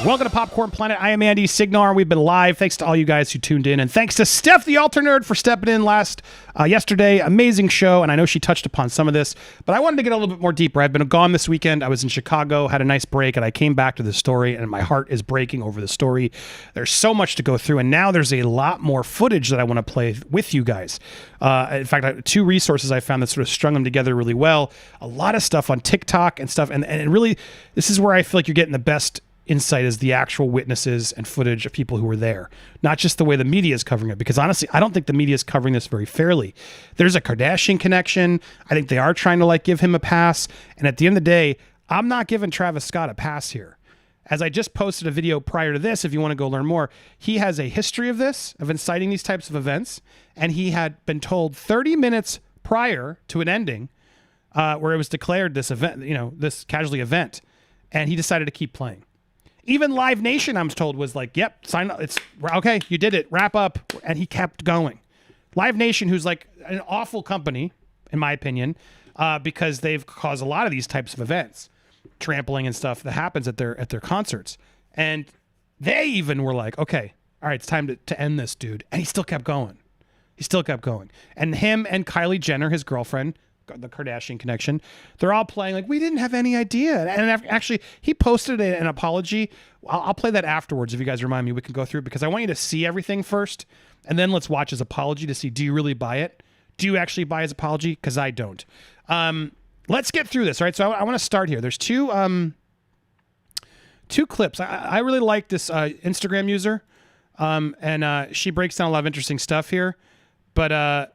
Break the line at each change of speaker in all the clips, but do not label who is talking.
Welcome to Popcorned Planet. I am Andy Signore. We've been live. Thanks to all you guys who tuned in. And thanks to Steph, the Alter Nerd, for stepping in yesterday. Amazing show. And I know she touched upon some of this, but I wanted to get a little bit more deeper. I've been gone this weekend. I was in Chicago, had a nice break, and I came back to the story, and my heart is breaking over the story. There's so much to go through, and now there's a lot more footage that I want to play with you guys. In fact, two resources I found that sort of strung them together really well. A lot of stuff on TikTok and stuff. And really, this is where I feel like you're getting the best insight is the actual witnesses and footage of people who were there, not just the way the media is covering it, because honestly, I don't think the media is covering this very fairly. There's a Kardashian connection. I think they are trying to give him a pass. And at the end of the day, I'm not giving Travis Scott a pass here. As I just posted a video prior to this, if you want to go learn more, he has a history of this, of inciting these types of events. And he had been told 30 minutes prior to an ending where it was declared this event, this casualty event. And he decided to keep playing. Even Live Nation, I'm told, was like, yep, sign up. It's okay. You did it. Wrap up. And he kept going. Live Nation, who's like an awful company, in my opinion, because they've caused a lot of these types of events, trampling and stuff that happens at their concerts. And they even were like, okay, all right, it's time to end this, dude. And he still kept going. And him and Kylie Jenner, his girlfriend, the Kardashian connection, they're all playing like we didn't have any idea. And actually, he posted an apology. I'll play that afterwards if you guys remind me. We can go through it because I want you to see everything first, and then let's watch his apology to see, do you really buy it? Do you actually buy his apology? Because I don't. Let's get through this. All right, so I want to start here. There's two clips. I really like this Instagram user, and she breaks down a lot of interesting stuff here, but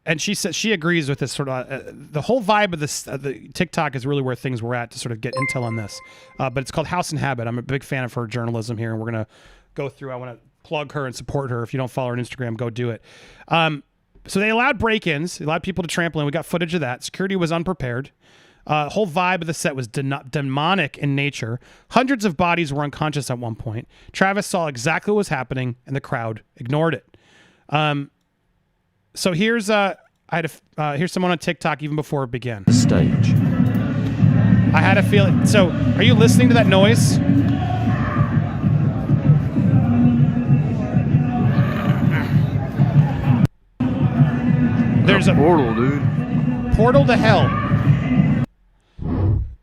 and she says she agrees with this sort of the whole vibe of this. The TikTok is really where things were at to sort of get intel on this. But it's called House and Habit. I'm a big fan of her journalism here, and we're gonna go through. I want to plug her and support her. If you don't follow her on Instagram, go do it. So they allowed break-ins. They allowed people to trample in. We got footage of that. Security was unprepared. Whole vibe of the set was demonic in nature. Hundreds of bodies were unconscious at one point. Travis saw exactly what was happening, and the crowd ignored it. So here's here's someone on TikTok even before it began.
The stage.
I had a feeling. So are you listening to that noise? There's a
portal, dude.
Portal to hell.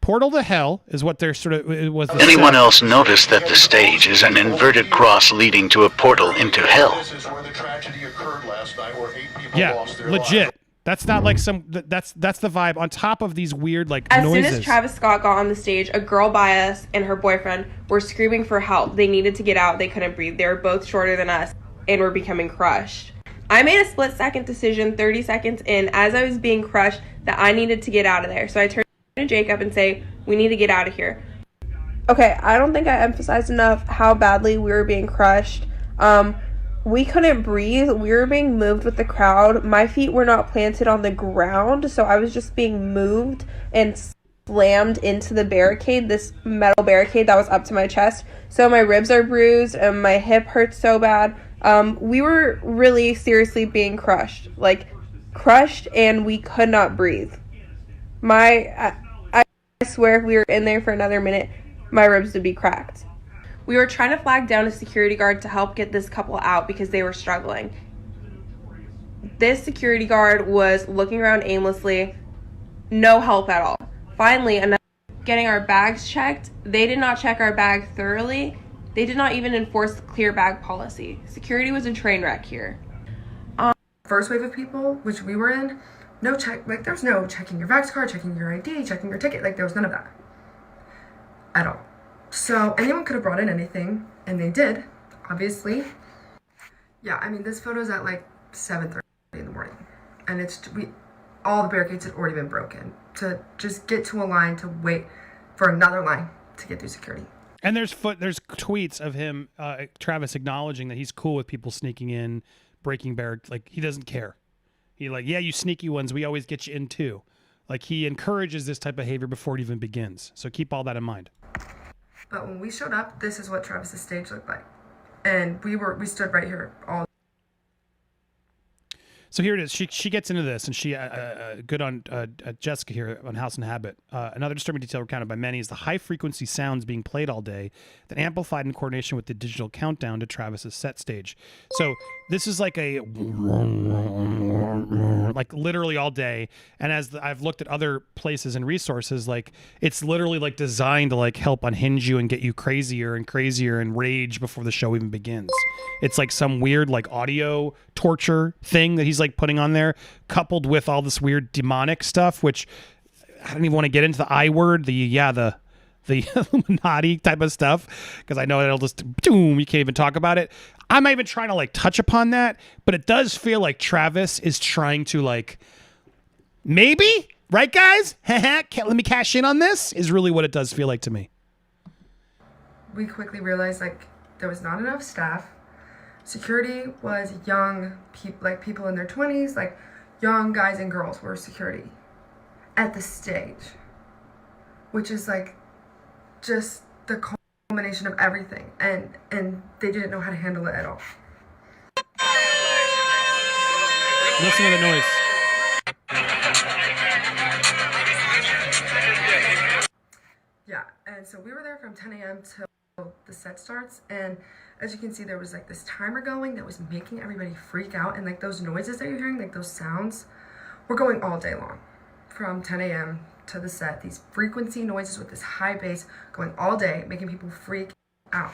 Portal to hell is what they're sort of. It was.
Anyone else notice that the stage is an inverted cross leading to a portal into hell?
This is where the tragedy occurred last night, where 8 people
Yeah,
lost their
legit.
lives.
That's not like some. That's the vibe. On top of these weird noises.
As soon as Travis Scott got on the stage, a girl by us and her boyfriend were screaming for help. They needed to get out. They couldn't breathe. They were both shorter than us and were becoming crushed. I made a split-second decision 30 seconds in as I was being crushed that I needed to get out of there. So I turned to Jacob and say, we need to get out of here. Okay, I don't think I emphasized enough how badly we were being crushed. We couldn't breathe. We were being moved with the crowd. My feet were not planted on the ground, so I was just being moved and slammed into the barricade, this metal barricade that was up to my chest. So my ribs are bruised and my hip hurts so bad. We were really seriously being crushed, and we could not breathe. I swear if we were in there for another minute, my ribs would be cracked. We were trying to flag down a security guard to help get this couple out because they were struggling. This security guard was looking around aimlessly, no help at all. Finally, getting our bags checked. They did not check our bag thoroughly. They did not even enforce the clear bag policy. Security was a train wreck here.
First wave of people, which we were in, there's no checking your Vax card, checking your ID, checking your ticket, there was none of that at all. So anyone could have brought in anything, and they did, obviously. Yeah, I mean, this photo's at 7:30 in the morning, and all the barricades had already been broken to just get to a line to wait for another line to get through security.
And there's tweets of him, Travis, acknowledging that he's cool with people sneaking in, breaking barricades. He doesn't care. Yeah, you sneaky ones, we always get you in too. He encourages this type of behavior before it even begins. So keep all that in mind.
But when we showed up, this is what Travis's stage looked like. And we stood right here all.
So here it is. She gets into this, and she good on Jessica here on House and Habit. Another disturbing detail recounted by many is the high frequency sounds being played all day that amplified in coordination with the digital countdown to Travis's set stage. So this is like a like literally all day. And as I've looked at other places and resources, like it's literally like designed to like help unhinge you and get you crazier and crazier and rage before the show even begins. It's like some weird like audio torture thing that he's like putting on there, coupled with all this weird demonic stuff, which I don't even want to get into the I word, the Illuminati type of stuff, because I know it'll just boom, you can't even talk about it. I'm not even trying to like touch upon that, but it does feel like Travis is trying to like, maybe, right guys? Let me cash in on this, is really what it does feel like to me.
We quickly realized like there was not enough staff. Security was young people, like people in their 20s, like young guys and girls were security at the stage, which is like just the culmination of everything, and they didn't know how to handle it at all.
Listen to the noise.
Yeah, and so we were there from 10 a.m. till the set starts, and as you can see, there was like this timer going that was making everybody freak out, and like those noises that you're hearing, like those sounds, were going all day long from 10 a.m. to the set. These frequency noises with this high bass going all day, making people freak out.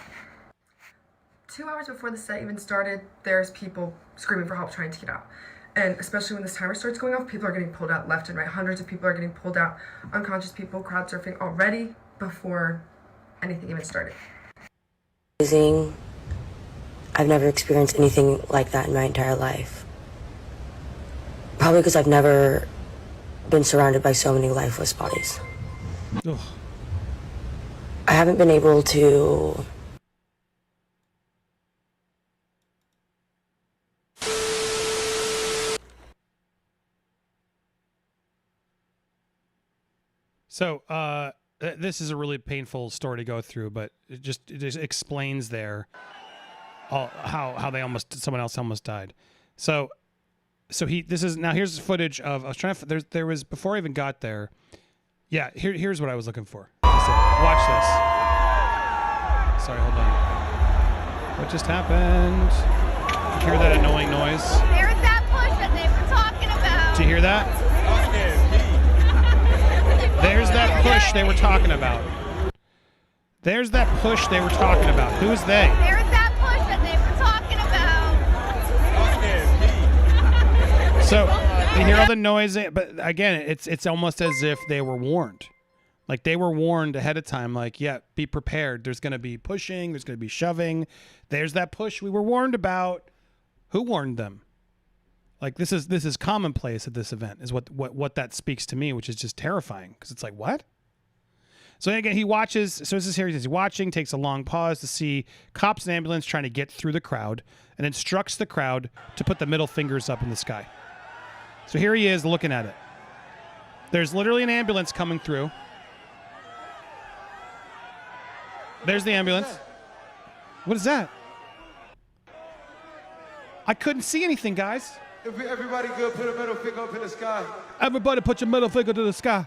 2 hours before the set even started, there's people screaming for help trying to get out. And especially when this timer starts going off, people are getting pulled out left and right. Hundreds of people are getting pulled out. Unconscious people crowd surfing already before anything even started.
Amazing. I've never experienced anything like that in my entire life. Probably because I've never been surrounded by so many lifeless bodies.
Ugh.
I haven't been able to
So this is a really painful story to go through, but it just explains there how they someone else almost died. So here's footage of, I was trying to, there was, before I even got there, yeah, here's what I was looking for. Watch this. Sorry, hold on. What just happened? Did you hear that annoying noise?
There's that push that they were talking about.
Did you hear that? There's that push they were talking about. There's that push they were talking about. Who's they?
There's that push that they were talking about.
So you hear all the noise, but again, it's almost as if they were warned. Like they were warned ahead of time, like, yeah, be prepared. There's going to be pushing. There's going to be shoving. There's that push we were warned about. Who warned them? Like this is commonplace at this event, is what that speaks to me, which is just terrifying, because it's like, what? So again, he watches. So this is here. He's watching, takes a long pause to see cops and ambulance trying to get through the crowd, and instructs the crowd to put the middle fingers up in the sky. So here he is looking at it. There's literally an ambulance coming through. There's the ambulance. What is that? I couldn't see anything, guys.
If everybody good, put a middle finger up in the sky.
Everybody put your middle finger to the sky.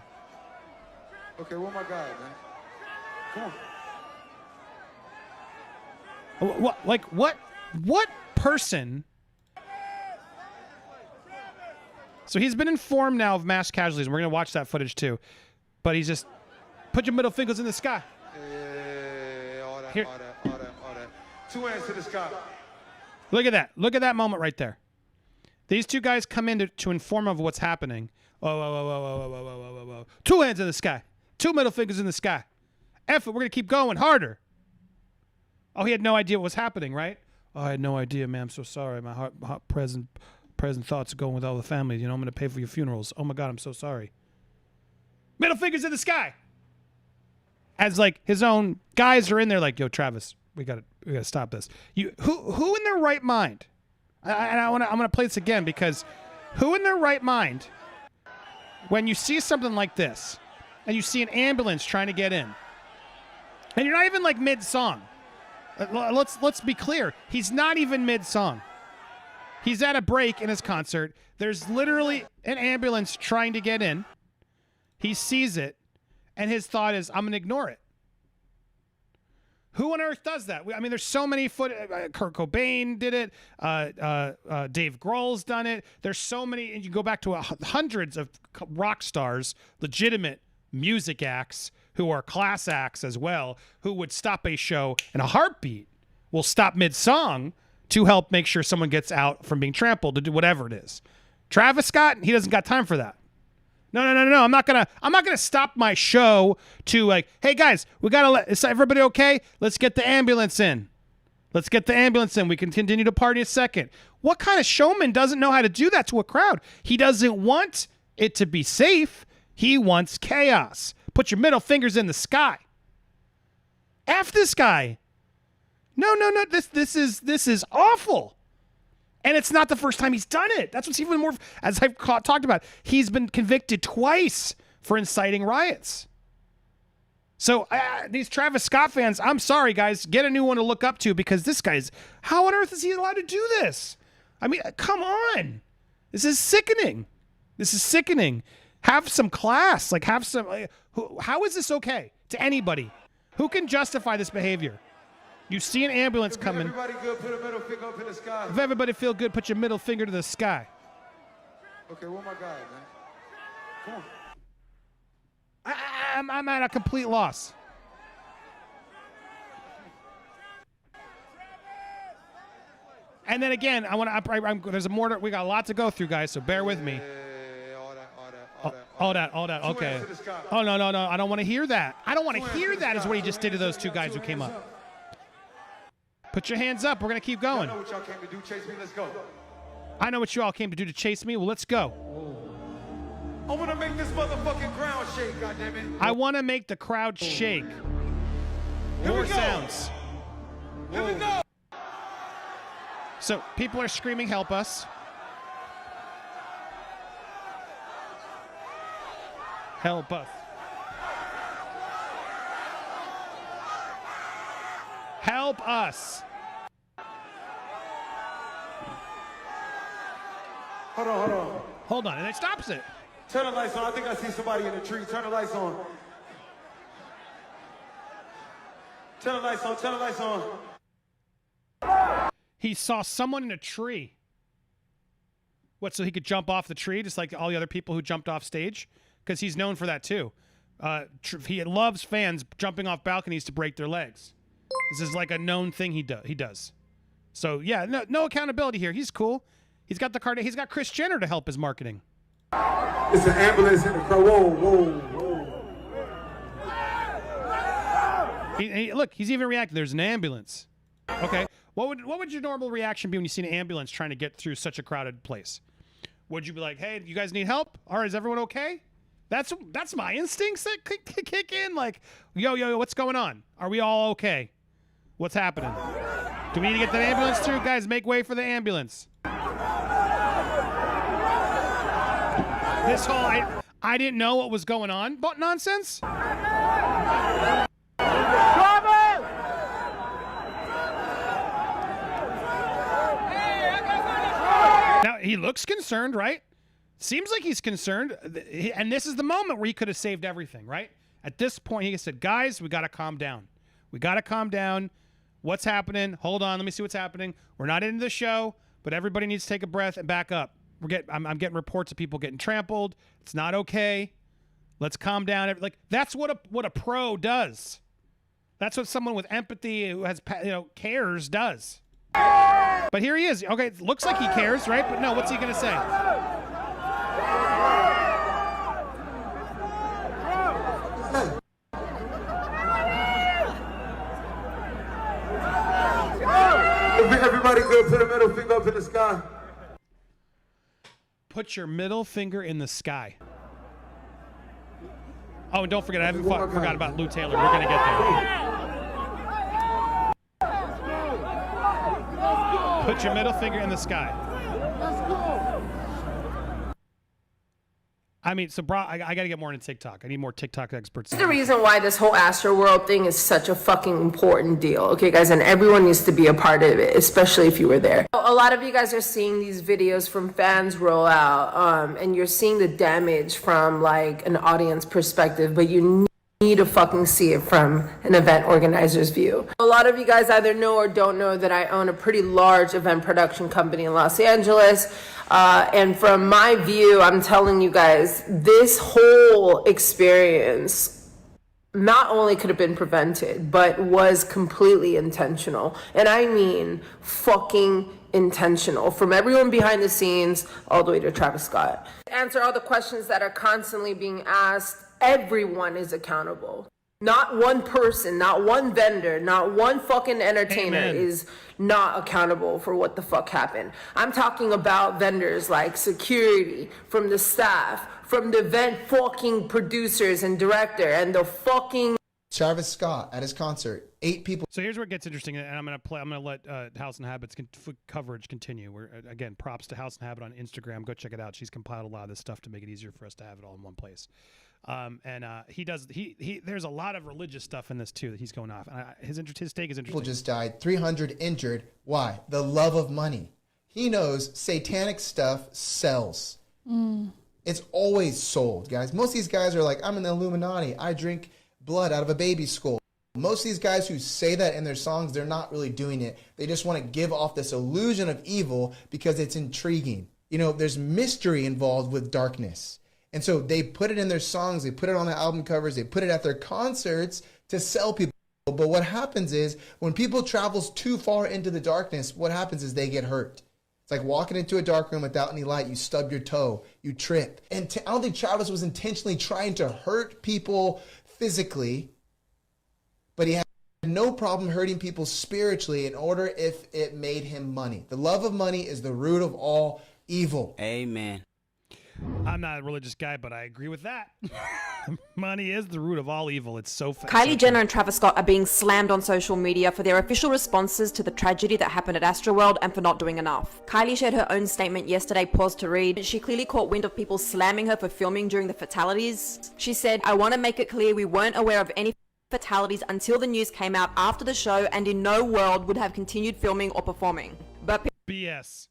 Okay, where my guy, man? Come on.
What person? So he's been informed now of mass casualties, and we're going to watch that footage too. But he's just, put your middle fingers in the sky.
Yeah, all that. 2 hands to the sky.
Look at that. Look at that moment right there. These two guys come in to inform of what's happening. Whoa. 2 hands in the sky. 2 middle fingers in the sky. F it, we're going to keep going harder. Oh, he had no idea what was happening, right? Oh, I had no idea, man. I'm so sorry. My heart present thoughts are going with all the family. You know, I'm going to pay for your funerals. Oh, my God, I'm so sorry. Middle fingers in the sky. As, like, his own guys are in there like, yo, Travis, we got to stop this. Who in their right mind? I'm gonna play this again, because who in their right mind, when you see something like this and you see an ambulance trying to get in, and you're not even like mid-song. Let's be clear. He's not even mid-song. He's at a break in his concert. There's literally an ambulance trying to get in. He sees it, and his thought is, I'm going to ignore it. Who on earth does that? I mean, there's so many Kurt Cobain did it. Dave Grohl's done it. There's so many, and you go back to hundreds of rock stars, legitimate music acts who are class acts as well, who would stop a show in a heartbeat, will stop mid-song to help make sure someone gets out from being trampled, to do whatever it is. Travis Scott, he doesn't got time for that. No. I'm not gonna stop my show to like, hey guys, we gotta is everybody okay? Let's get the ambulance in. Let's get the ambulance in. We can continue to party a second. What kind of showman doesn't know how to do that to a crowd? He doesn't want it to be safe. He wants chaos. Put your middle fingers in the sky. F this guy. No. This is awful. And it's not the first time he's done it. That's what's even more, as I've talked about, he's been convicted twice for inciting riots. So these Travis Scott fans, I'm sorry, guys, get a new one to look up to, because this guy's, how on earth is he allowed to do this? I mean, come on. This is sickening. Have some class. Like, have some, how is this okay to anybody? Who can justify this behavior? You see an ambulance coming.
Everybody good, put a middle finger up in the sky.
If everybody feel good, put your middle finger to the sky.
Okay, where my guy, man? Come on.
I'm at a complete loss. And then again, there's more. We got a lot to go through, guys. So bear with me. All that. Okay. Oh no. I don't want to hear that. I don't want to hear that. Is what he just did to those two guys who came up. Put your hands up. We're going to keep going.
I know what y'all came to do. Chase me. Let's go.
I know what you all came to do to chase me. Well, let's go.
I want to make this motherfucking ground shake, goddammit.
I want to make the crowd shake. More sounds.
Here we go.
So people are screaming, help us. Help us. Help us. Hold on, and it stops it.
Turn the lights on. I think I see somebody in the tree. Turn the lights on. Turn the lights on.
He saw someone in a tree. What, so he could jump off the tree just like all the other people who jumped off stage? Because he's known for that too. He loves fans jumping off balconies to break their legs. This is like a known thing he does. So yeah, no accountability here. He's cool. He's got the card. He's got Kris Jenner to help his marketing.
It's an ambulance in the crowd. Whoa.
Look, he's even reacting. There's an ambulance. Okay. What would your normal reaction be when you see an ambulance trying to get through such a crowded place? Would you be like, hey, you guys need help? All right, is everyone okay? That's my instincts that kick in. Like, yo, what's going on? Are we all okay? What's happening? Do we need to get that ambulance through? Guys, make way for the ambulance. This whole I didn't know what was going on, but nonsense. Now, he looks concerned, right? Seems like he's concerned. And this is the moment where he could have saved everything, right? At this point, he said, guys, we got to calm down. What's happening? Hold on. Let me see what's happening. We're not into the show, but everybody needs to take a breath and back up. I'm getting reports of people getting trampled. It's not okay. Let's calm down. Like, that's what a pro does. That's what someone with empathy who has, cares does. But here he is. Okay, it looks like he cares, right? But no, what's he going to say?
Everybody good. Put a middle finger up in the sky.
Put your middle finger in the sky. Oh, and don't forget, I haven't forgot about Lou Taylor. We're going to get there. Put your middle finger in the sky. I mean, so bro, I got to get more into TikTok. I need more TikTok experts.
That's the reason why this whole Astroworld thing is such a fucking important deal, okay, guys? And everyone needs to be a part of it, especially if you were there. A lot of you guys are seeing these videos from fans roll out, and you're seeing the damage from like an audience perspective, but you need to fucking see it from an event organizer's view. A lot of you guys either know or don't know that I own a pretty large event production company in Los Angeles. And from my view, I'm telling you guys, this whole experience not only could have been prevented, but was completely intentional. And I mean fucking intentional. From everyone behind the scenes all the way to Travis Scott. Answer all the questions that are constantly being asked. Everyone is accountable. Not one person, not one vendor, not one fucking entertainer is not accountable for what the fuck happened. I'm talking about vendors like security, from the staff, from the event fucking producers and director, and the fucking
Travis Scott at his concert, 8 people.
So here's where it gets interesting, and I'm gonna let House and Habits coverage continue. Where again, props to House and Habit on Instagram. Go check it out. She's compiled a lot of this stuff to make it easier for us to have it all in one place. He does. There's a lot of religious stuff in this too that he's going off. His take is interesting.
People just died. 300 injured. Why? The love of money. He knows satanic stuff sells. It's always sold, guys. Most of these guys are like, I'm in the Illuminati. I drink blood out of a baby's skull. Most of these guys who say that in their songs, they're not really doing it. They just want to give off this illusion of evil because it's intriguing. You know, there's mystery involved with darkness. And so they put it in their songs, they put it on the album covers, they put it at their concerts to sell people. But what happens is when people travels too far into the darkness, what happens is they get hurt. It's like walking into a dark room without any light. You stub your toe, you trip. And I don't think Travis was intentionally trying to hurt people physically, but he had no problem hurting people spiritually in order if it made him money. The love of money is the root of all evil.
Amen.
I'm not a religious guy, but I agree with that. Money is the root of all evil. It's so fast.
Kylie Jenner and Travis Scott are being slammed on social media for their official responses to the tragedy that happened at Astroworld and for not doing enough. Kylie shared her own statement yesterday, paused to read. She clearly caught wind of people slamming her for filming during the fatalities. She said, I want to make it clear we weren't aware of any fatalities until the news came out after the show, and in no world would have continued filming or performing. But
BS.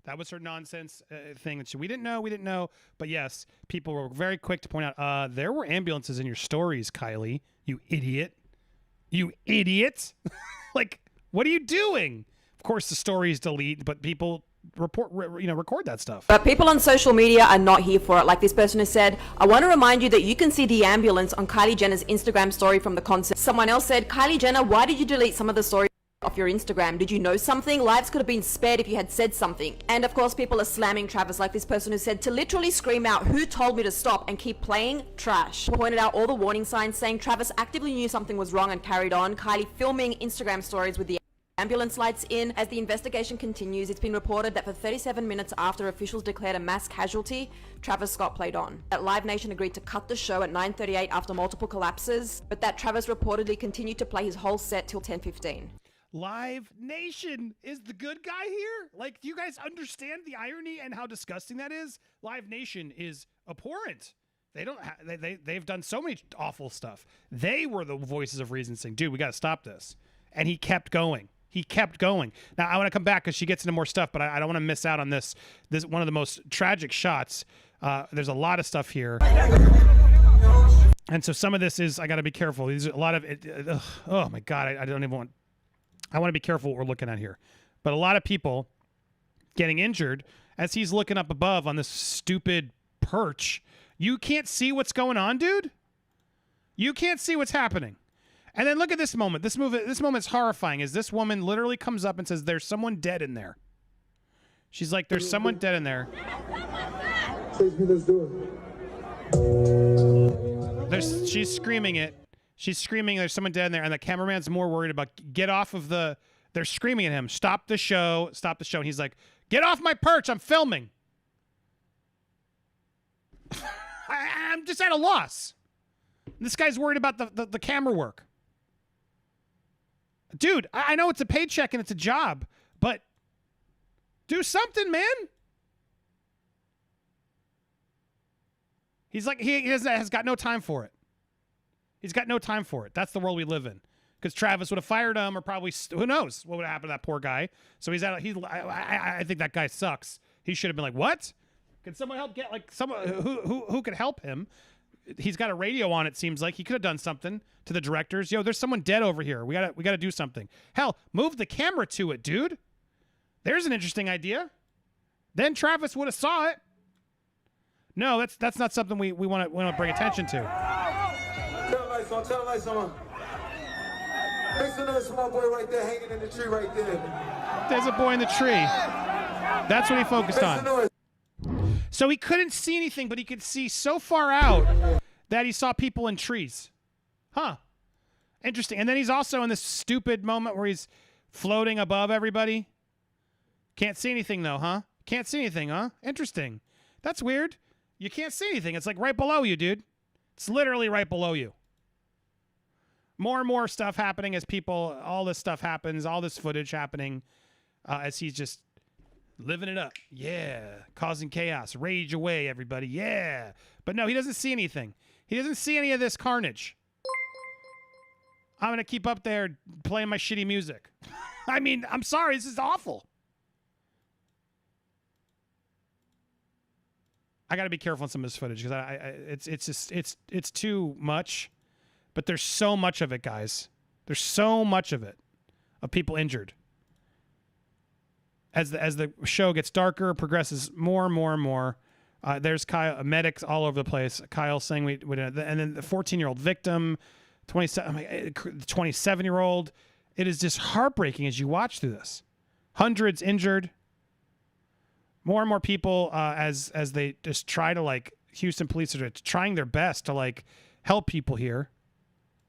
That was her nonsense thing that we didn't know. But yes, people were very quick to point out, there were ambulances in your stories, Kylie. You idiot. Like, what are you doing? Of course, the stories delete, but people record that stuff.
But people on social media are not here for it. Like this person who said, I want to remind you that you can see the ambulance on Kylie Jenner's Instagram story from the concert. Someone else said, Kylie Jenner, why did you delete some of the stories off your Instagram? Did you know something? Lives could have been spared if you had said something. And of course, people are slamming Travis, like this person who said, to literally scream out, who told me to stop and keep playing trash. Pointed out all the warning signs saying Travis actively knew something was wrong and carried on. Kylie filming Instagram stories with the ambulance lights in. As the investigation continues, it's been reported that for 37 minutes after officials declared a mass casualty, Travis Scott played on. That Live Nation agreed to cut the show at 9:38 after multiple collapses, but that Travis reportedly continued to play his whole set till 10:15.
Live Nation is the good guy here? Like, do you guys understand the irony and how disgusting that is? Live Nation is abhorrent. They've done so many awful stuff. They were the voices of reason saying, dude, we got to stop this. And he kept going. Now, I want to come back because she gets into more stuff, but I don't want to miss out on this. This one of the most tragic shots. There's a lot of stuff here. And so some of this is, I got to be careful. These are a lot of it. Oh my God. I don't even want, I want to be careful what we're looking at here. But a lot of people getting injured as he's looking up above on this stupid perch. You can't see what's going on, dude. You can't see what's happening. And then look at this moment. This moment's horrifying. As this woman literally comes up and says, "There's someone dead in there." She's like, "There's someone dead in there." She's screaming it. She's screaming, "There's someone dead in there," and the cameraman's more worried about get off of the. They're screaming at him, "Stop the show! Stop the show!" And he's like, "Get off my perch! I'm filming." I'm just at a loss. This guy's worried about the camera work. Dude, I know it's a paycheck and it's a job, but do something, man. He's like, has got no time for it. He's got no time for it. That's the world we live in. Because Travis would have fired him, or probably, who knows what would have happened to that poor guy. So I think that guy sucks. He should have been like, what? Can someone help get, like, someone who could help him? He's got a radio on, it seems like. He could have done something to the directors. Yo, there's someone dead over here. We gotta do something. Hell, move the camera to it, dude. There's an interesting idea. Then Travis would have saw it. No, that's not something we want to bring attention to.
Tell the lights on, tell the lights on. Make some noise for my boy right there hanging in the tree right there.
There's a boy in the tree. That's what he focused on. So he couldn't see anything, but he could see so far out that he saw people in trees. Huh. Interesting. And then he's also in this stupid moment where he's floating above everybody. Can't see anything, though, huh? Can't see anything, huh? Interesting. That's weird. You can't see anything. It's like right below you, dude. It's literally right below you. More and more stuff happening as all this stuff happens, all this footage happening as he's just living it up. Yeah. Causing chaos. Rage away, everybody. Yeah. But no, he doesn't see anything. He doesn't see any of this carnage. I'm going to keep up there playing my shitty music. I mean, I'm sorry. This is awful. I got to be careful on some of this footage because it's too much. But there's so much of it, guys. There's so much of it, of people injured. As the show gets darker, progresses more and more and more. There's Kyle, medics all over the place. Kyle saying and then the 14-year-old victim, 27-year-old. It is just heartbreaking as you watch through this. Hundreds injured. More and more people as they just try to, like, Houston police are trying their best to, like, help people here.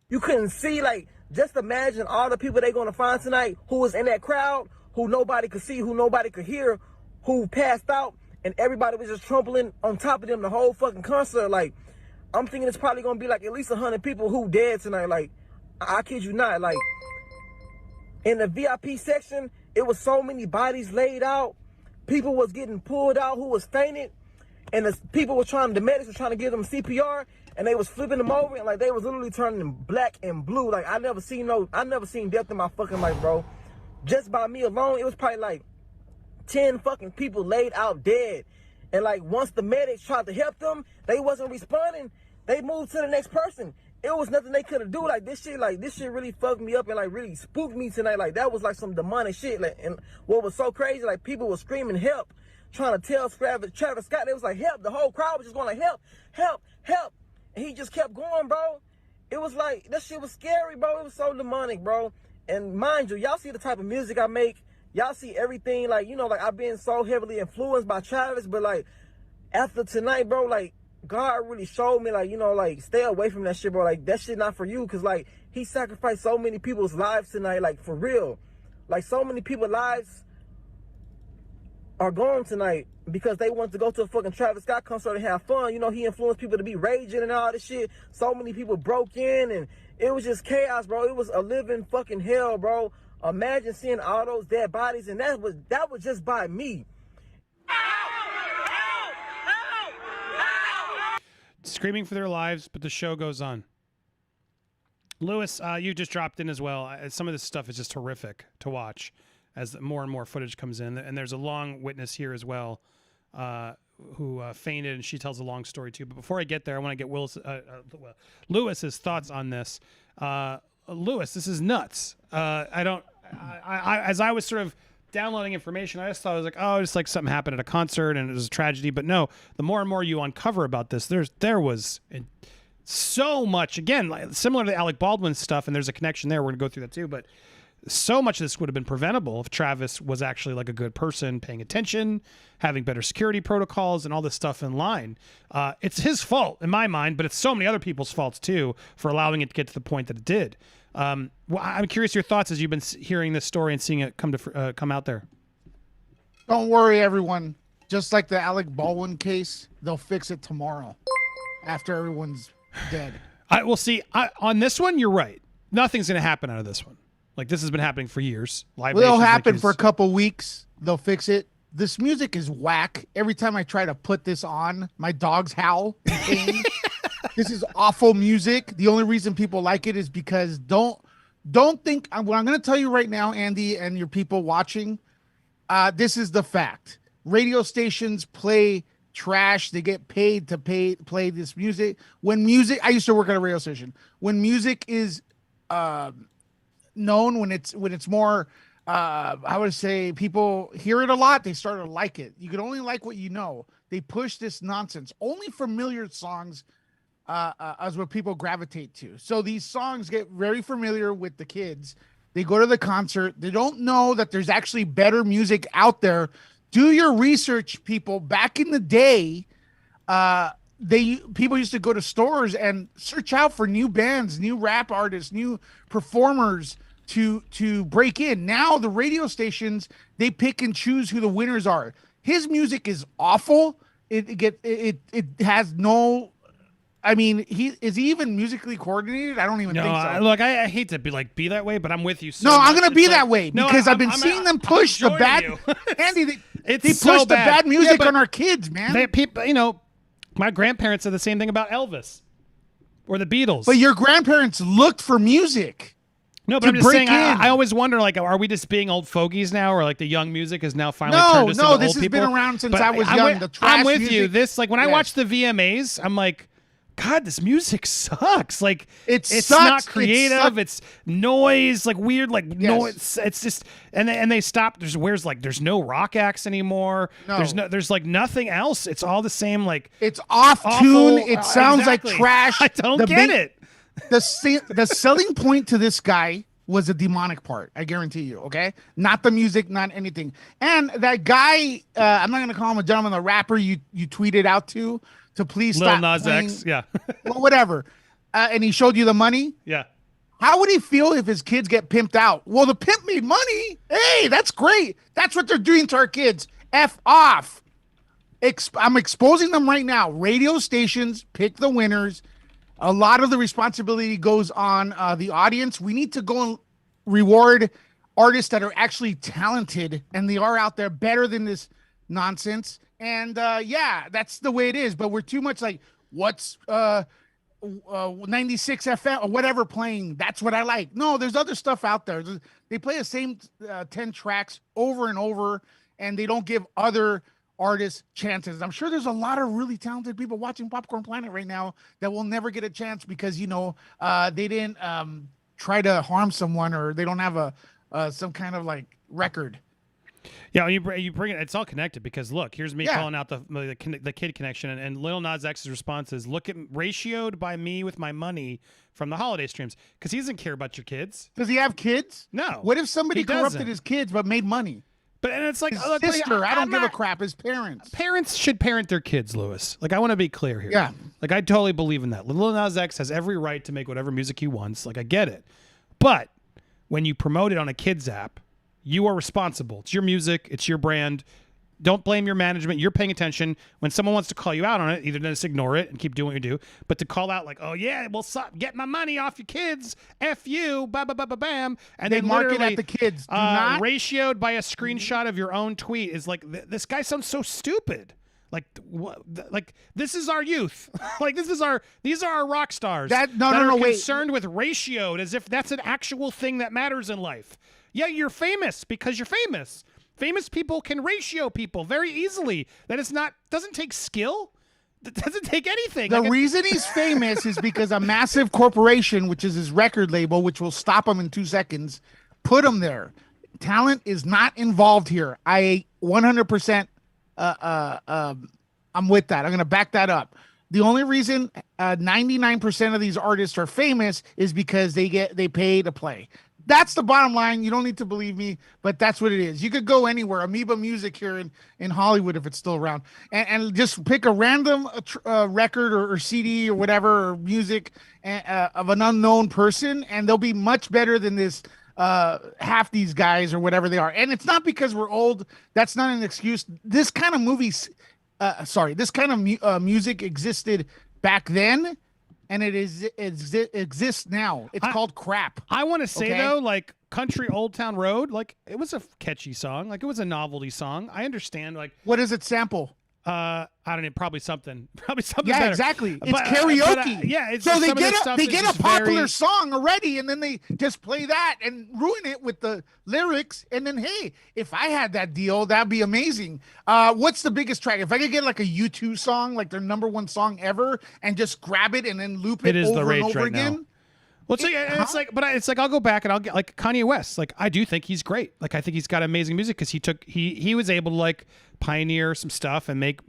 You couldn't see, like, just imagine all the people they're going to find tonight who was in that crowd, who nobody could see, who nobody could hear, who passed out, and everybody was just trampling on top of them the whole fucking concert. Like, I'm thinking it's probably going to be, like, at least 100 people who dead tonight. Like, I kid you not. Like, in the VIP section, it was so many bodies laid out. People was getting pulled out who was fainted, and the medics were trying to give them CPR, and they was flipping them over, and, like, they was literally turning black and blue. Like, I never seen death in my fucking life, bro. Just by me alone, it was probably like 10 fucking people laid out dead. And, like, once the medics tried to help them, they wasn't responding. They moved to the next person. It was nothing they could have do. Like, this shit really fucked me up and, like, really spooked me tonight. Like, that was like some demonic shit. Like, and what was so crazy, like, people were screaming help, trying to tell Travis Scott. They was like, help. The whole crowd was just going like, help, help, help. And he just kept going, bro. It was like, that shit was scary, bro. It was so demonic, bro. And mind you, y'all see the type of music I make. Y'all see everything, like, you know, like, I've been so heavily influenced by Travis, but, like, after tonight, bro, like, God really showed me, like, you know, like, stay away from that shit, bro. Like, that shit not for you, because, like, he sacrificed so many people's lives tonight, like, for real. Like, so many people's lives are gone tonight because they want to go to a fucking Travis Scott concert and have fun. You know, he influenced people to be raging and all this shit. So many people broke in, and it was just chaos, bro. It was a living fucking hell, bro. Imagine seeing all those dead bodies, and that was just by me.
Screaming for their lives, but the show goes on. Lewis, you just dropped in as well. Some of this stuff is just horrific to watch as more and more footage comes in. And there's a long witness here as well who fainted, and she tells a long story too. But before I get there, I want to get Lewis's thoughts on this. Lewis, this is nuts. As I was sort of downloading information, I just thought, I was like, oh, just like something happened at a concert and it was a tragedy. But no, the more and more you uncover about this, there was so much, again, like, similar to the Alec Baldwin stuff, and there's a connection there. We're gonna go through that too, but so much of this would have been preventable if Travis was actually like a good person, paying attention, having better security protocols, and all this stuff in line. It's his fault in my mind, but it's so many other people's faults too for allowing it to get to the point that it did. Well, I'm curious your thoughts as you've been hearing this story and seeing it come out there.
Don't worry, everyone. Just like the Alec Baldwin case, they'll fix it tomorrow after everyone's dead.
We'll see. On this one, you're right. Nothing's going to happen out of this one. Like, this has been happening for years.
It'll happen for a couple weeks. They'll fix it. this music is whack. Every time I try to put this on, my dogs howl in pain. This is awful music. The only reason people like it is because don't think what I'm going to tell you right now, Andy, and your people watching. This is the fact. Radio stations play trash. They get paid to play this music. When music, I used to work at a radio station. When music is known, when it's more, I would say people hear it a lot, they start to like it. You can only like what you know. They push this nonsense. Only familiar songs as what people gravitate to. So these songs get very familiar with the kids. They go to the concert. They don't know that there's actually better music out there. Do your research, people. Back in the day, people used to go to stores and search out for new bands, new rap artists, new performers to break in. Now the radio stations, they pick and choose who the winners are. His music is awful. It has no. I mean, is he even musically coordinated? I don't even think so.
Look, I hate to be that way, but I'm with you.
No, I'm going to be that way because I've been seeing them push the bad. Andy, they push the bad music on our kids, man.
People, my grandparents said the same thing about Elvis or the Beatles.
But your grandparents looked for music.
No, but I'm just saying, I always wonder, like, are we just being old fogies now, or like the young music has now finally turned us into old people?
No, this has been around since I was young.
I'm with you. This, like, when I watch the VMAs, I'm like, God, this music sucks. Like it's not creative. It's noise, like weird, like noise. It's just and they stopped. There's no rock acts anymore. No. There's like nothing else. It's all the same. Like
it's off tune. It sounds like trash.
I don't get it.
The selling point to this guy was the demonic part. I guarantee you. Okay, not the music, not anything. And that guy, I'm not gonna call him a gentleman, the rapper you tweeted out to please stop
Lil Nas X, yeah.
Well, whatever. And he showed you the money?
Yeah.
How would he feel if his kids get pimped out? Well, the pimp made money. Hey, that's great. That's what they're doing to our kids. F off. I'm exposing them right now. Radio stations pick the winners. A lot of the responsibility goes on the audience. We need to go and reward artists that are actually talented, and they are out there better than this nonsense. And that's the way it is. But we're too much like, what's 96 FM or whatever playing? That's what I like. No, there's other stuff out there. They play the same 10 tracks over and over, and they don't give other artists chances. I'm sure there's a lot of really talented people watching Popcorn Planet right now that will never get a chance because they didn't try to harm someone, or they don't have some kind of like record.
Yeah, you bring it. It's all connected because look, here's me calling out the kid connection, and Lil Nas X's response is, "Look at ratioed by me with my money from the holiday streams," because he doesn't care about your kids.
Does he have kids?
No.
What if somebody corrupted his kids but made money?
And it's like,
his sister. I don't give a crap. His parents.
Parents should parent their kids, Lewis. Like, I want to be clear here.
Yeah.
Like, I totally believe in that. Lil Nas X has every right to make whatever music he wants. Like, I get it, but when you promote it on a kids app, you are responsible. It's your music. It's your brand. Don't blame your management. You're paying attention. When someone wants to call you out on it, either just ignore it and keep doing what you do, but to call out like, oh yeah, well, get my money off your kids. F you, bam. And
they
then
market at the kids. Do not
ratioed by a screenshot of your own tweet is like, this guy sounds so stupid. Like this is our youth. Like these are our rock stars that are concerned with ratioed as if that's an actual thing that matters in life. Yeah, you're famous because you're famous. Famous people can ratio people very easily. Doesn't take skill. It doesn't take anything.
The reason he's famous is because a massive corporation, which is his record label, which will stop him in 2 seconds, put him there. Talent is not involved here. I 100%. I'm with that. I'm going to back that up. The only reason 99% of these artists are famous is because they pay to play. That's the bottom line. You don't need to believe me, but that's what it is. You could go anywhere, Amoeba Music here in Hollywood, if it's still around, and just pick a random record or CD or whatever, or music of an unknown person, and they'll be much better than this half these guys or whatever they are. And it's not because we're old. That's not an excuse. This kind of music existed back then. and it exists now. It's called crap.
I want to say though, like Country Old Town Road, like it was a catchy song, like it was a novelty song. I understand, like
what does it sample?
I don't know, probably something
Yeah,
better.
exactly. It's karaoke.
Yeah, it's
so
some
they
of this
get
stuff
they
is
get a
just
popular
very-
song already, and then they just play that and ruin it with the lyrics. And then, hey, if I had that deal, that'd be amazing. What's the biggest track? If I could get like a U2 song, like their #1 song ever, and just grab it and then loop it,
It is
over
the rage
and over
right now.
again.
Well, it's like I'll go back and I'll get like Kanye West. Like I do think he's great. Like I think he's got amazing music because he was able to like pioneer some stuff and make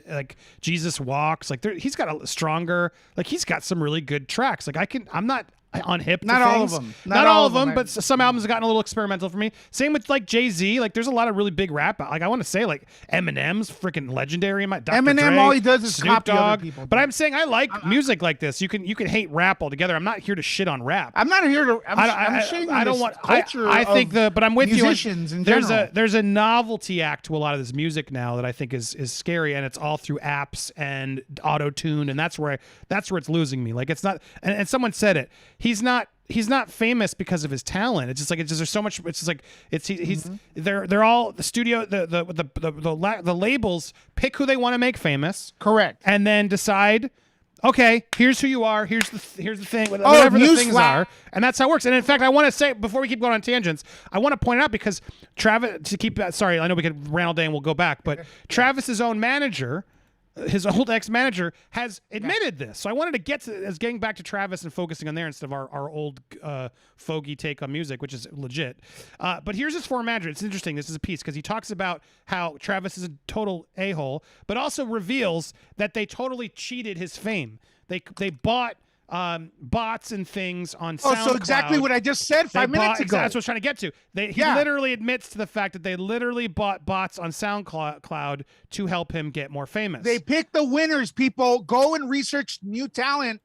like Jesus Walks. Like he's got a stronger. Like he's got some really good tracks. Like I'm not on hip. To
Not all of
things.
them.
Not all of them, but some albums have gotten a little experimental for me. Same with like Jay-Z. Like there's a lot of really big rap. Like I want to say like Eminem's freaking legendary. Dr.
Eminem,
Dre,
all he does is
Snoop
copy other
Dogg.
people.
But I'm saying I like music like this. You can hate rap altogether. I'm not here to shit on rap.
I'm not here to. I'm shitting on
I don't
this
want
culture.
I think but I'm with
musicians
you.
in
There's
general.
there's a novelty act to a lot of this music now that I think is scary, and it's all through apps and auto tune, and that's where it's losing me. Like it's not, and someone said it. He's not famous because of his talent. It's just like there's so much. It's just like he's they're all the studio the labels pick who they want to make famous,
correct,
and then decide. Okay, here's who you are. Here's the thing. Whatever the things are, and that's how it works. And in fact, I want to say before we keep going on tangents, I want to point out because Travis sorry, I know we could rant all day and we'll go back, but Travis's own manager. His old ex-manager has admitted this. So I wanted to get to getting back to Travis and focusing on there instead of our old fogey take on music, which is legit. But here's his former manager. It's interesting. This is a piece because he talks about how Travis is a total a-hole, but also reveals that they totally cheated his fame. They bought bots and things on SoundCloud.
So exactly what I just said 5 minutes ago.
That's what I was trying to get to. He literally admits to the fact that they literally bought bots on SoundCloud to help him get more famous.
They pick the winners, people. Go and research new talent.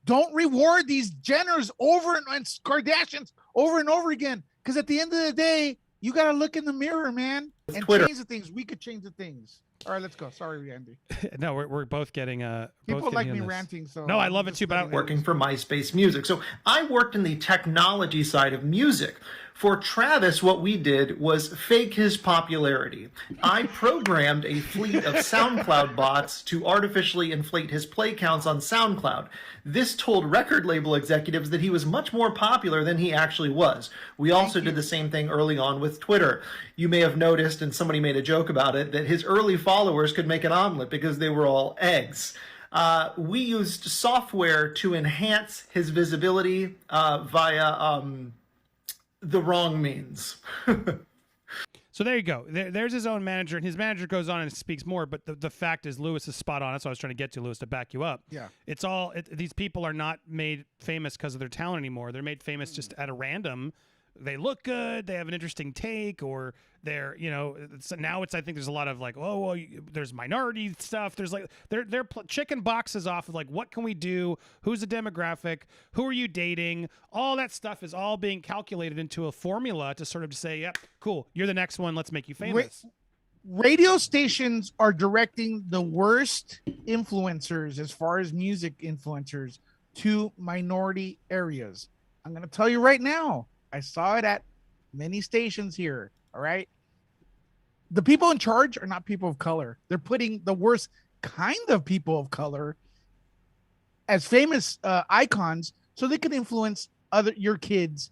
Don't reward these Jenners and Kardashians over and over again. Because at the end of the day, you got to look in the mirror, man, and change the things. We could change the things. All right, let's go. Sorry, Andy.
No, we're both getting
people like me ranting. So
no, I love it too. But I'm
working for MySpace Music, so I worked in the technology side of music. For Travis, what we did was fake his popularity. I programmed a fleet of SoundCloud bots to artificially inflate his play counts on SoundCloud. This told record label executives that he was much more popular than he actually was. We also did the same thing early on with Twitter. You may have noticed, and somebody made a joke about it, that his early followers could make an omelet because they were all eggs. We used software to enhance his visibility via the wrong means.
So there you go. There's his own manager, and his manager goes on and speaks more. But the fact is, Lewis is spot on. That's what I was trying to get to, Lewis, to back you up.
Yeah.
It's all these people are not made famous because of their talent anymore. They're made famous just at a random. They look good. They have an interesting take, or they're now it's I think there's a lot of like there's minority stuff. There's like they're chicken boxes off of like what can we do? Who's the demographic? Who are you dating? All that stuff is all being calculated into a formula to sort of say, yep, cool, you're the next one. Let's make you famous.
Radio stations are directing the worst influencers as far as music influencers to minority areas. I'm going to tell you right now. I saw it at many stations here. All right. The people in charge are not people of color. They're putting the worst kind of people of color as famous icons so they can influence your kids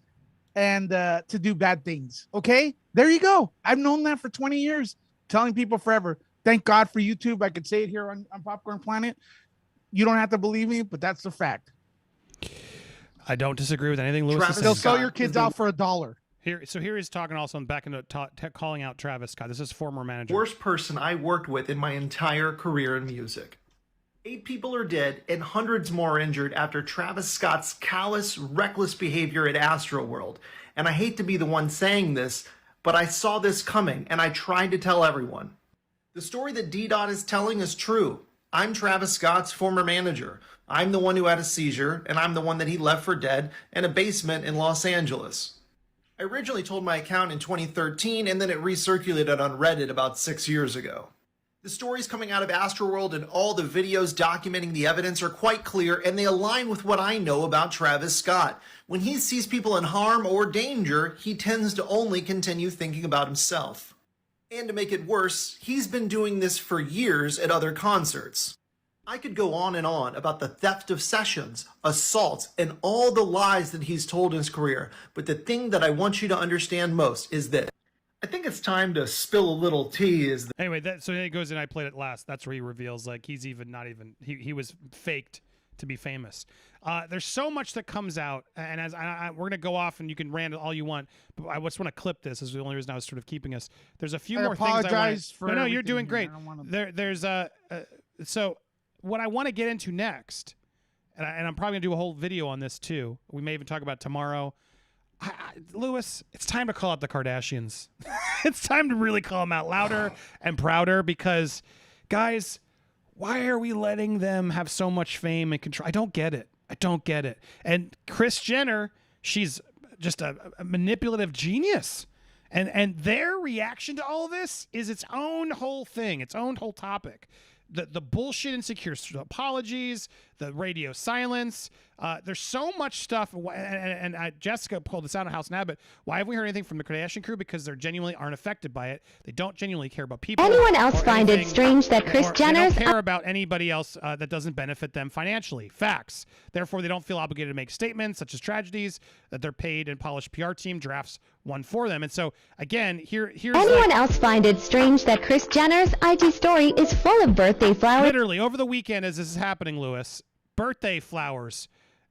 and to do bad things. Okay. There you go. I've known that for 20 years, telling people forever. Thank God for YouTube. I could say it here on Popcorn Planet. You don't have to believe me, but that's the fact.
I don't disagree with anything Lewis is saying.
They'll sell your kids out for $1.
Here he's talking also back into calling out Travis Scott. This is former manager.
Worst person I worked with in my entire career in music. 8 people are dead and hundreds more injured after Travis Scott's callous, reckless behavior at Astroworld. And I hate to be the one saying this, but I saw this coming and I tried to tell everyone. The story that D-Dot is telling is true. I'm Travis Scott's former manager. I'm the one who had a seizure, and I'm the one that he left for dead in a basement in Los Angeles. I originally told my account in 2013, and then it recirculated on Reddit about 6 years ago. The stories coming out of Astroworld and all the videos documenting the evidence are quite clear, and they align with what I know about Travis Scott. When he sees people in harm or danger, he tends to only continue thinking about himself. And to make it worse, he's been doing this for years at other concerts. I could go on and on about the theft of sessions, assaults, and all the lies that he's told in his career, but the thing that I want you to understand most is this. I think it's time to spill a little tea.
Anyway, so then he goes in. I played it last. That's where he reveals like he's even not even he was faked to be famous. There's so much that comes out, and as we're gonna go off, and you can rant all you want, but I just want to clip this. This is the only reason I was sort of keeping us. There's a few more things.
Apologize for
no, you're doing
everything.
great. There's so what I want to get into next, and I'm probably gonna do a whole video on this too. We may even talk about it tomorrow. Lewis, it's time to call out the Kardashians. It's time to really call them out louder and prouder because, guys, why are we letting them have so much fame and control? I don't get it. And Kris Jenner, she's just a manipulative genius. And their reaction to all this is its own whole thing, its own whole topic. The bullshit insecure apologies, the radio silence. There's so much stuff. And Jessica pulled this out on House Nabbit. Why have we heard anything from the Kardashian crew? Because they genuinely aren't affected by it. They don't genuinely care about people.
Anyone else find it strange that Kris Jenner's...
They don't care about anybody else that doesn't benefit them financially. Facts. Therefore, they don't feel obligated to make statements such as tragedies that their paid and polished PR team drafts one for them. And so, again, here's
Anyone else find it strange that Kris Jenner's IG story is full of birthday flowers?
Literally, over the weekend as this is happening, Lewis, birthday flowers.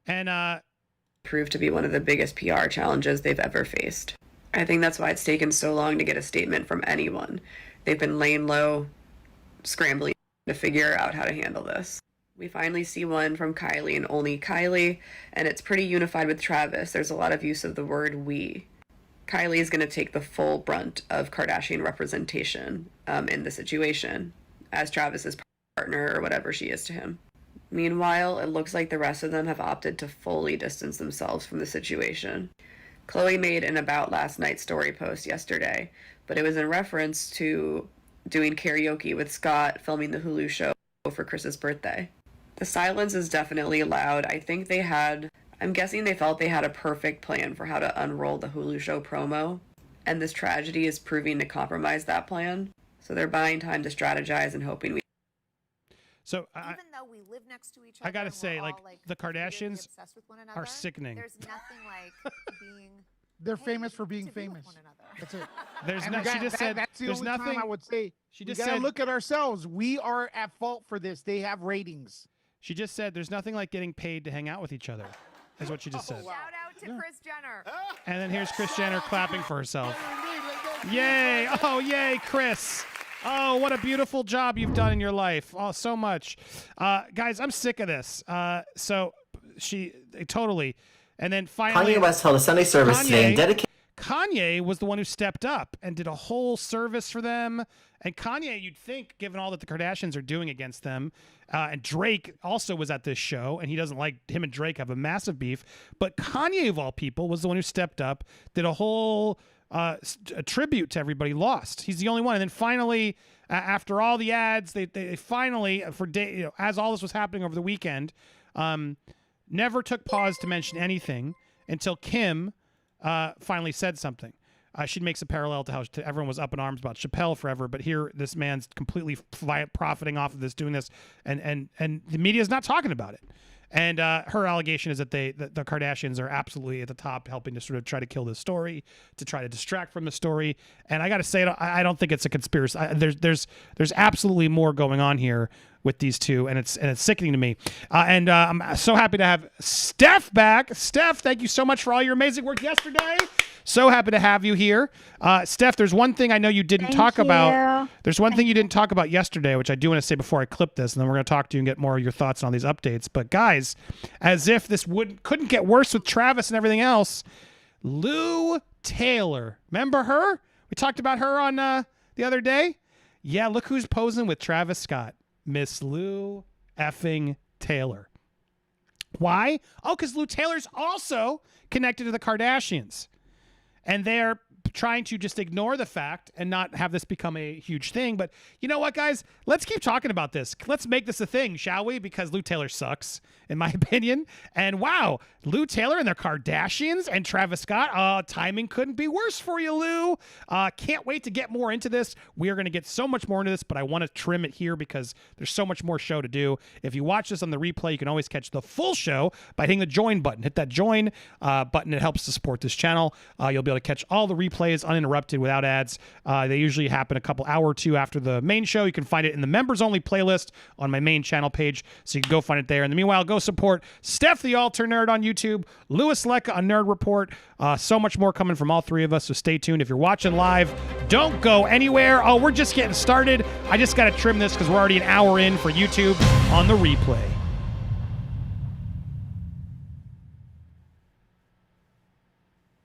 And
proved to be one of the biggest PR challenges they've ever faced. I think that's why it's taken so long to get a statement from anyone. They've been laying low, scrambling to figure out how to handle this. We finally see one from Kylie and only Kylie, and it's pretty unified with Travis. There's a lot of use of the word we. Kylie is going to take the full brunt of Kardashian representation in the situation as Travis's partner or whatever she is to him. Meanwhile, it looks like the rest of them have opted to fully distance themselves from the situation. Khloe made an About Last Night story post yesterday, but it was in reference to doing karaoke with Scott filming the Hulu show for Chris's birthday. The silence is definitely loud. I'm guessing they felt they had a perfect plan for how to unroll the Hulu show promo, and this tragedy is proving to compromise that plan. So they're buying time to strategize and hoping we...
So
even though we live next to each other,
I gotta say,
all,
the Kardashians
obsessed with one another,
are sickening.
There's nothing like being.
They're famous for being famous. That's it.
She just said
that's the
there's
only
nothing.
time I would say
She just
we gotta
said
look at ourselves. We are at fault for this. They have ratings.
She just said there's nothing like getting paid to hang out with each other. Is what she just said.
Shout out to Kris Jenner.
And then here's Kris Jenner clapping for herself. Yay! Oh, yay, Kris! Oh, what a beautiful job you've done in your life. Oh, so much. Guys, I'm sick of this. So she totally. And then finally,
Kanye West held a Sunday service today and dedicated.
Kanye was the one who stepped up and did a whole service for them. And Kanye, you'd think, given all that the Kardashians are doing against them, and Drake also was at this show, and he doesn't like him and Drake have a massive beef. But Kanye, of all people, was the one who stepped up, did a whole a tribute to everybody lost. He's the only one. And then finally, after all the ads, they finally, as all this was happening over the weekend, never took pause to mention anything until Kim finally said something. She makes a parallel to how everyone was up in arms about Chappelle forever, but here this man's completely profiting off of this, doing this, and the media is not talking about it. And her allegation is that the Kardashians are absolutely at the top, helping to sort of try to kill this story, to try to distract from the story. And I got to say, I don't think it's a conspiracy. There's absolutely more going on here with these two, and it's sickening to me. And I'm so happy to have Steph back. Steph, thank you so much for all your amazing work yesterday. So happy to have you here. Steph, there's one thing I know you didn't talk about. There's one thing you didn't talk about yesterday, which I do want to say before I clip this, and then we're going to talk to you and get more of your thoughts on these updates. But guys, as if this couldn't get worse with Travis and everything else, Lou Taylor. Remember her? We talked about her on the other day. Yeah, look who's posing with Travis Scott. Miss Lou effing Taylor. Why? Oh, because Lou Taylor's also connected to the Kardashians. And they're trying to just ignore the fact and not have this become a huge thing. But you know what, guys? Let's keep talking about this. Let's make this a thing, shall we? Because Lou Taylor sucks, in my opinion. And wow, Lou Taylor and their Kardashians and Travis Scott, timing couldn't be worse for you, Lou. Can't wait to get more into this. We are going to get so much more into this, but I want to trim it here because there's so much more show to do. If you watch this on the replay, you can always catch the full show by hitting the join button. Hit that join button. It helps to support this channel. You'll be able to catch all the replays uninterrupted without ads. They usually happen a couple hour or two after the main show. You can find it in the members only playlist on my main channel page, so you can go find it there. In the meanwhile, go support Steph the Alter Nerd on YouTube, Louis Lecca on Nerd Report. So much more coming from all three of us, so stay tuned. If you're watching live, don't go anywhere. Oh, we're just getting started. I just got to trim this because we're already an hour in for YouTube on the replay.